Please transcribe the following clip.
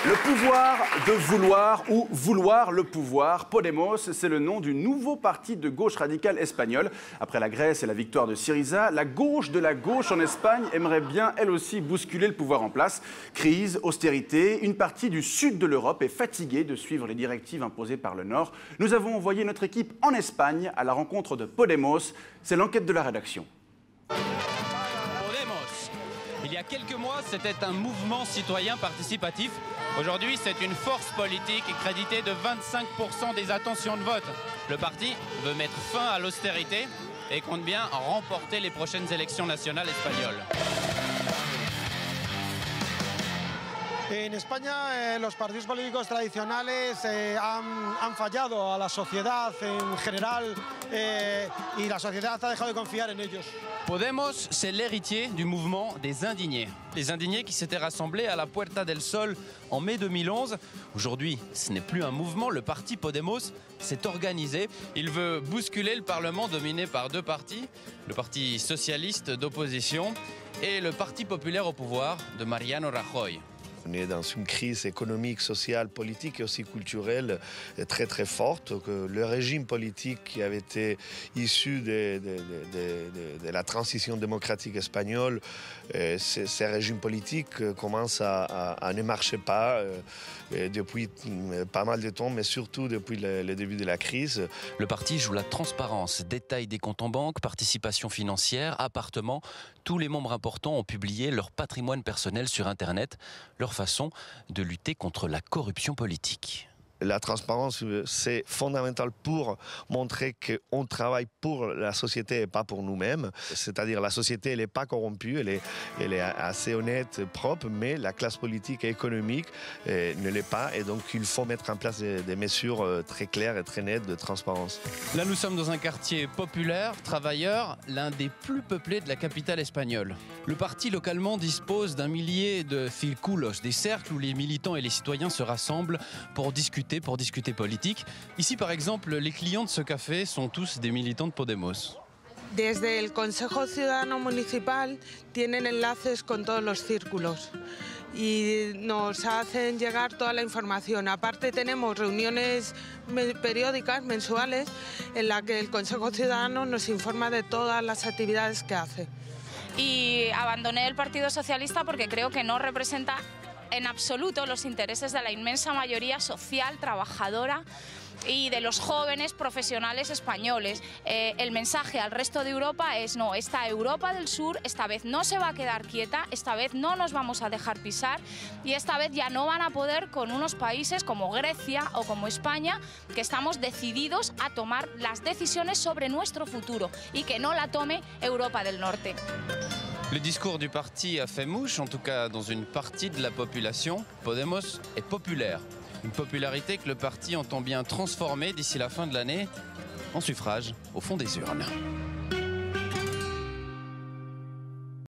Le pouvoir de vouloir ou vouloir le pouvoir, Podemos, c'est le nom du nouveau parti de gauche radicale espagnol. Après la Grèce et la victoire de Syriza, la gauche de la gauche en Espagne aimerait bien, elle aussi, bousculer le pouvoir en place. Crise, austérité, une partie du sud de l'Europe est fatiguée de suivre les directives imposées par le Nord. Nous avons envoyé notre équipe en Espagne à la rencontre de Podemos. C'est l'enquête de la rédaction. Il y a quelques mois, c'était un mouvement citoyen participatif. Aujourd'hui, c'est une force politique créditée de 25% des intentions de vote. Le parti veut mettre fin à l'austérité et compte bien remporter les prochaines élections nationales espagnoles. En España, los partidos políticos tradicionales han fallado a la sociedad en general y la sociedad ha dejado de confiar en ellos. Podemos, c'est l'héritier du mouvement des indignés. Les indignés qui s'étaient rassemblés à la Puerta del Sol en mai 2011. Aujourd'hui, ce n'est plus un mouvement, le parti Podemos s'est organisé. Il veut bousculer le Parlement dominé par deux partis, le parti socialiste d'opposition et le parti populaire au pouvoir de Mariano Rajoy. On est dans une crise économique, sociale, politique et aussi culturelle très très forte. Le régime politique qui avait été issu de la transition démocratique espagnole, ces régimes politiques commencent à ne marcher pas depuis pas mal de temps, mais surtout depuis le début de la crise. Le parti joue la transparence, détail des comptes en banque, participation financière, appartements. Tous les membres importants ont publié leur patrimoine personnel sur Internet, leur façon de lutter contre la corruption politique. La transparence, c'est fondamental pour montrer qu'on travaille pour la société et pas pour nous-mêmes. C'est-à-dire la société, elle n'est pas corrompue, elle est assez honnête, propre, mais la classe politique et économique ne l'est pas. Et donc, il faut mettre en place des mesures très claires et très nettes de transparence. Là, nous sommes dans un quartier populaire, travailleur, l'un des plus peuplés de la capitale espagnole. Le parti localement dispose d'un millier de círculos, des cercles où les militants et les citoyens se rassemblent pour discuter politique. Ici, par exemple, les clients de ce café sont tous des militants de Podemos. Desde el Consejo Ciudadano Municipal tienen enlaces con todos los círculos y nos hacen llegar toda la información. Aparte tenemos reuniones periódicas, mensuales, en las que el Consejo Ciudadano nos informa de todas las actividades que hace. Y abandoné el Partido Socialista porque creo que no representa en absoluto los intereses de la inmensa mayoría social, trabajadora y de los jóvenes profesionales españoles. El mensaje al resto de Europa es no, esta Europa del Sur esta vez no se va a quedar quieta, esta vez no nos vamos a dejar pisar y esta vez ya no van a poder con unos países como Grecia o como España, que estamos decididos a tomar las decisiones sobre nuestro futuro y que no la tome Europa del Norte. Le discours du parti a fait mouche, en tout cas dans une partie de la population. Podemos est populaire. Une popularité que le parti entend bien transformer d'ici la fin de l'année en suffrage au fond des urnes.